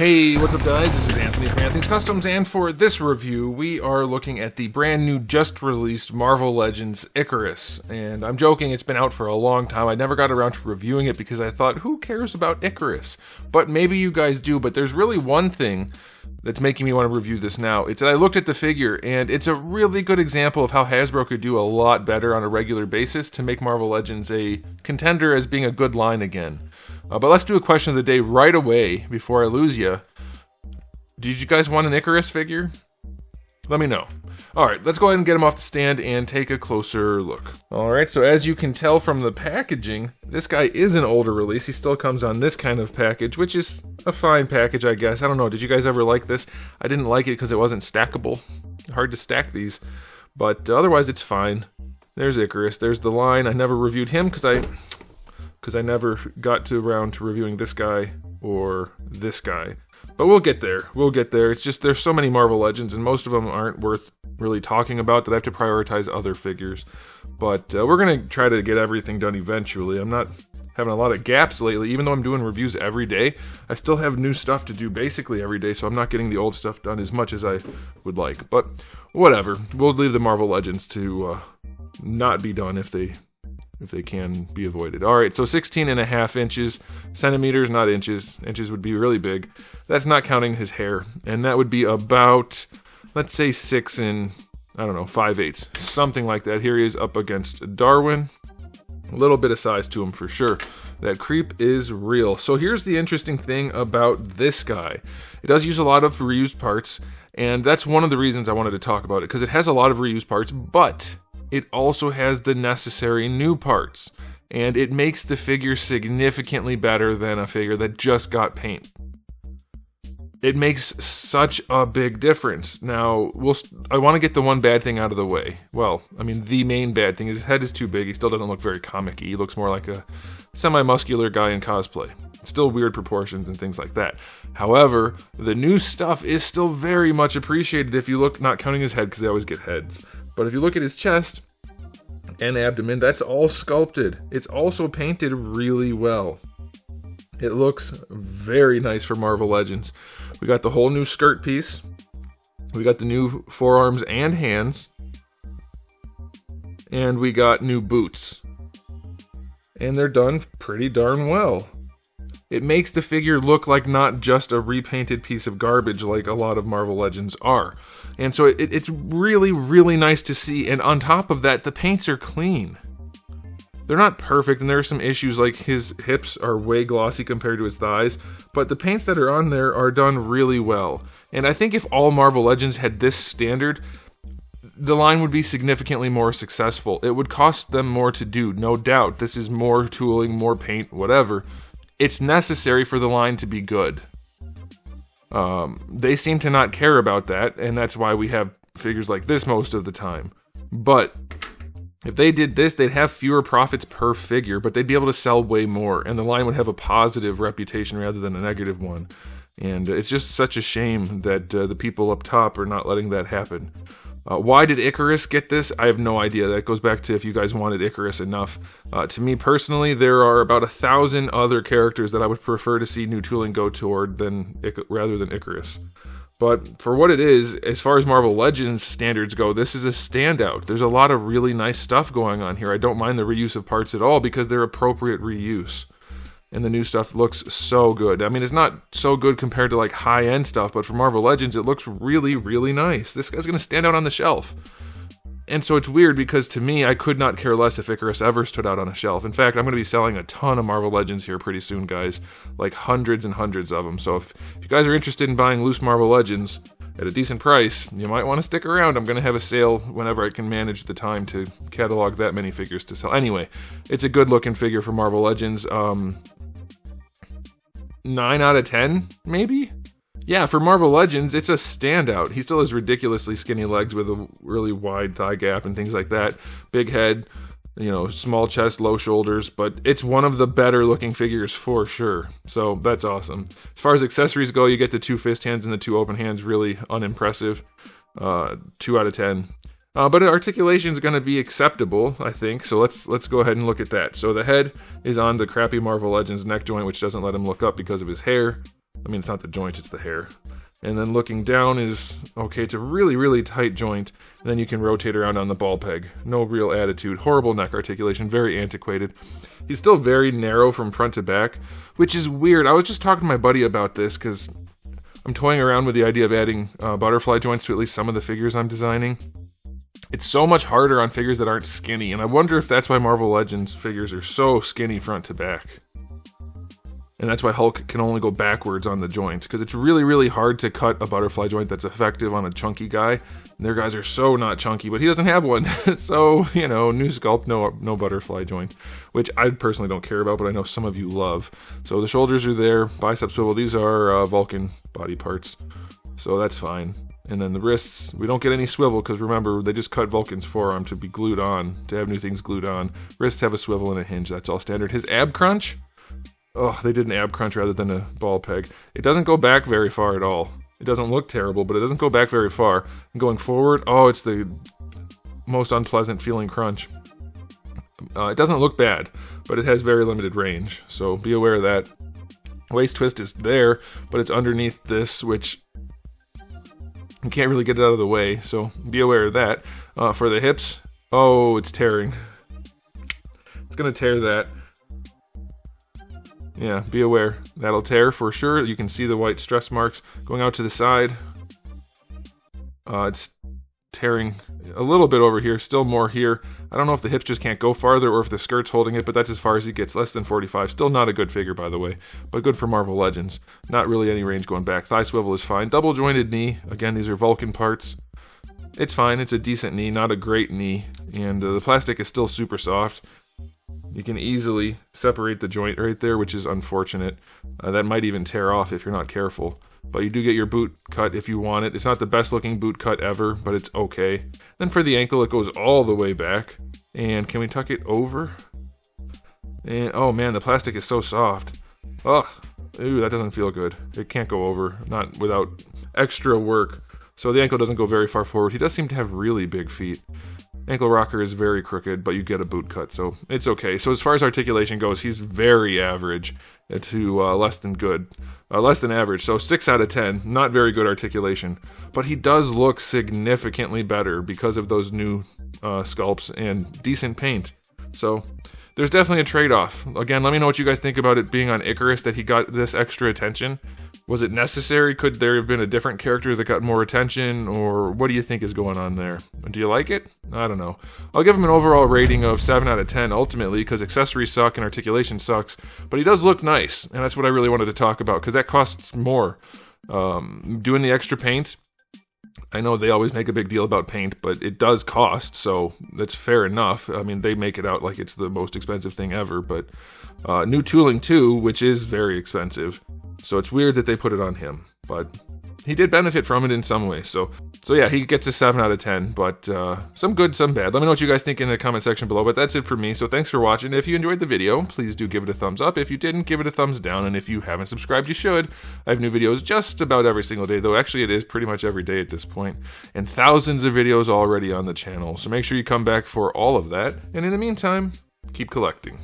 Hey, what's up guys? This is Anthony from Anthony's Customs, and for this review, we are looking at the brand new, just released Marvel Legends IKARIS. And I'm joking, it's been out for a long time. I never got around to reviewing it because I thought, who cares about IKARIS? But maybe you guys do, but there's really one thing that's making me want to review this now. It's that I looked at the figure, and it's a really good example of how Hasbro could do a lot better on a regular basis to make Marvel Legends a contender as being a good line again. But let's do a question of the day right away before I lose you. Did you guys want an IKARIS figure? Let me know. Alright, let's go ahead and get him off the stand and take a closer look. Alright, so as you can tell from the packaging, this guy is an older release. He still comes on this kind of package, which is a fine package, I guess. I don't know, did you guys ever like this? I didn't like it because it wasn't stackable. Hard to stack these. But otherwise, it's fine. There's IKARIS. There's the line. I never reviewed him because I never got around to reviewing this guy or this guy. But we'll get there. We'll get there. It's just there's so many Marvel Legends, and most of them aren't worth really talking about that I have to prioritize other figures. But we're going to try to get everything done eventually. I'm not having a lot of gaps lately. Even though I'm doing reviews every day, I still have new stuff to do basically every day, so I'm not getting the old stuff done as much as I would like. But whatever. We'll leave the Marvel Legends to not be done if they can be avoided. Alright, so 16.5 inches, centimeters, not inches. Inches would be really big. That's not counting his hair. And that would be about, let's say 6 and, I don't know, 5/8. Something like that. Here he is up against Darwin. A little bit of size to him for sure. That creep is real. So here's the interesting thing about this guy. It does use a lot of reused parts, and that's one of the reasons I wanted to talk about it, because it has a lot of reused parts, but it also has the necessary new parts, and it makes the figure significantly better than a figure that just got paint. It makes such a big difference. Now, I want to get the one bad thing out of the way. Well, I mean, the main bad thing is his head is too big. He still doesn't look very comic-y. He looks more like a semi-muscular guy in cosplay. Still weird proportions and things like that. However, the new stuff is still very much appreciated if you look, not counting his head because they always get heads. But if you look at his chest and abdomen, that's all sculpted. It's also painted really well. It looks very nice for Marvel Legends. We got the whole new skirt piece. We got the new forearms and hands. And we got new boots. And they're done pretty darn well. It makes the figure look like not just a repainted piece of garbage like a lot of Marvel Legends are. And so it's really, really nice to see. And on top of that, the paints are clean. They're not perfect, and there are some issues like his hips are way glossy compared to his thighs, but the paints that are on there are done really well. And I think if all Marvel Legends had this standard, the line would be significantly more successful. It would cost them more to do, no doubt. This is more tooling, more paint, whatever. It's necessary for the line to be good. They seem to not care about that, and that's why we have figures like this most of the time. But if they did this, they'd have fewer profits per figure, but they'd be able to sell way more, and the line would have a positive reputation rather than a negative one. And it's just such a shame that the people up top are not letting that happen. Why did IKARIS get this? I have no idea. That goes back to if you guys wanted IKARIS enough. To me personally, there are about 1,000 other characters that I would prefer to see new tooling go toward rather than IKARIS. But for what it is, as far as Marvel Legends standards go, this is a standout. There's a lot of really nice stuff going on here. I don't mind the reuse of parts at all because they're appropriate reuse. And the new stuff looks so good. I mean, it's not so good compared to like high-end stuff, but for Marvel Legends, it looks really, really nice. This guy's going to stand out on the shelf. And so it's weird because to me, I could not care less if IKARIS ever stood out on a shelf. In fact, I'm going to be selling a ton of Marvel Legends here pretty soon, guys. Like hundreds and hundreds of them. So if you guys are interested in buying loose Marvel Legends at a decent price, you might want to stick around. I'm going to have a sale whenever I can manage the time to catalog that many figures to sell. Anyway, it's a good-looking figure for Marvel Legends. 9 out of 10, maybe? Yeah, for Marvel Legends, it's a standout. He still has ridiculously skinny legs with a really wide thigh gap and things like that. Big head, small chest, low shoulders, but it's one of the better looking figures for sure. So that's awesome. As far as accessories go, you get the 2 fist hands and the 2 open hands, really unimpressive. 2 out of 10. But articulation is going to be acceptable, I think. So let's go ahead and look at that. So the head is on the crappy Marvel Legends neck joint, which doesn't let him look up because of his hair. I mean, it's not the joint, it's the hair. And then looking down is, okay, it's a really, really tight joint. And then you can rotate around on the ball peg. No real attitude. Horrible neck articulation, very antiquated. He's still very narrow from front to back, which is weird. I was just talking to my buddy about this because I'm toying around with the idea of adding butterfly joints to at least some of the figures I'm designing. It's so much harder on figures that aren't skinny, and I wonder if that's why Marvel Legends figures are so skinny front to back. And that's why Hulk can only go backwards on the joints, because it's really, really hard to cut a butterfly joint that's effective on a chunky guy. And their guys are so not chunky, but he doesn't have one. So, you know, new sculpt, no butterfly joint, which I personally don't care about, but I know some of you love. So the shoulders are there, bicep swivel, these are Vulcan body parts, so that's fine. And then the wrists, we don't get any swivel, because remember, they just cut Vulcan's forearm to be glued on, to have new things glued on. Wrists have a swivel and a hinge, that's all standard. His ab crunch? Oh, they did an ab crunch rather than a ball peg. It doesn't go back very far at all. It doesn't look terrible, but it doesn't go back very far. And going forward, oh, it's the most unpleasant feeling crunch. It doesn't look bad, but it has very limited range, so be aware of that. Waist twist is there, but it's underneath this, which you can't really get it out of the way, so be aware of that. For the hips, oh, it's tearing. It's gonna tear that. Yeah, be aware. That'll tear for sure. You can see the white stress marks going out to the side. It's tearing a little bit over here, still more here. I don't know if the hips just can't go farther or if the skirt's holding it, but that's as far as he gets, less than 45. Still not a good figure, by the way, but good for Marvel Legends. Not really any range going back. Thigh swivel is fine. Double jointed knee. Again, these are Vulcan parts. It's fine. It's a decent knee, not a great knee. And the plastic is still super soft. You can easily separate the joint right there, which is unfortunate. That might even tear off if you're not careful. But you do get your boot cut if you want it. It's not the best looking boot cut ever, but it's okay. Then for the ankle, it goes all the way back. And can we tuck it over? And oh man, the plastic is so soft. Ugh, ooh, that doesn't feel good. It can't go over, not without extra work. So the ankle doesn't go very far forward. He does seem to have really big feet. Ankle rocker is very crooked, but you get a boot cut, so it's okay. So as far as articulation goes, he's very average to less than good. Less than average, so 6 out of 10. Not very good articulation. But he does look significantly better because of those new sculpts and decent paint. So there's definitely a trade-off. Again, let me know what you guys think about it being on IKARIS that he got this extra attention. Was it necessary? Could there have been a different character that got more attention? Or what do you think is going on there? Do you like it? I don't know. I'll give him an overall rating of 7 out of 10 ultimately, because accessories suck and articulation sucks. But he does look nice, and that's what I really wanted to talk about, because that costs more. Doing the extra paint, I know they always make a big deal about paint, but it does cost, so that's fair enough. I mean, they make it out like it's the most expensive thing ever, but new tooling too, which is very expensive. So it's weird that they put it on him, but he did benefit from it in some way. So yeah, he gets a 7 out of 10, but some good, some bad. Let me know what you guys think in the comment section below, but that's it for me. So thanks for watching. If you enjoyed the video, please do give it a thumbs up. If you didn't, give it a thumbs down. And if you haven't subscribed, you should. I have new videos just about every single day, though actually it is pretty much every day at this point, and thousands of videos already on the channel. So make sure you come back for all of that. And in the meantime, keep collecting.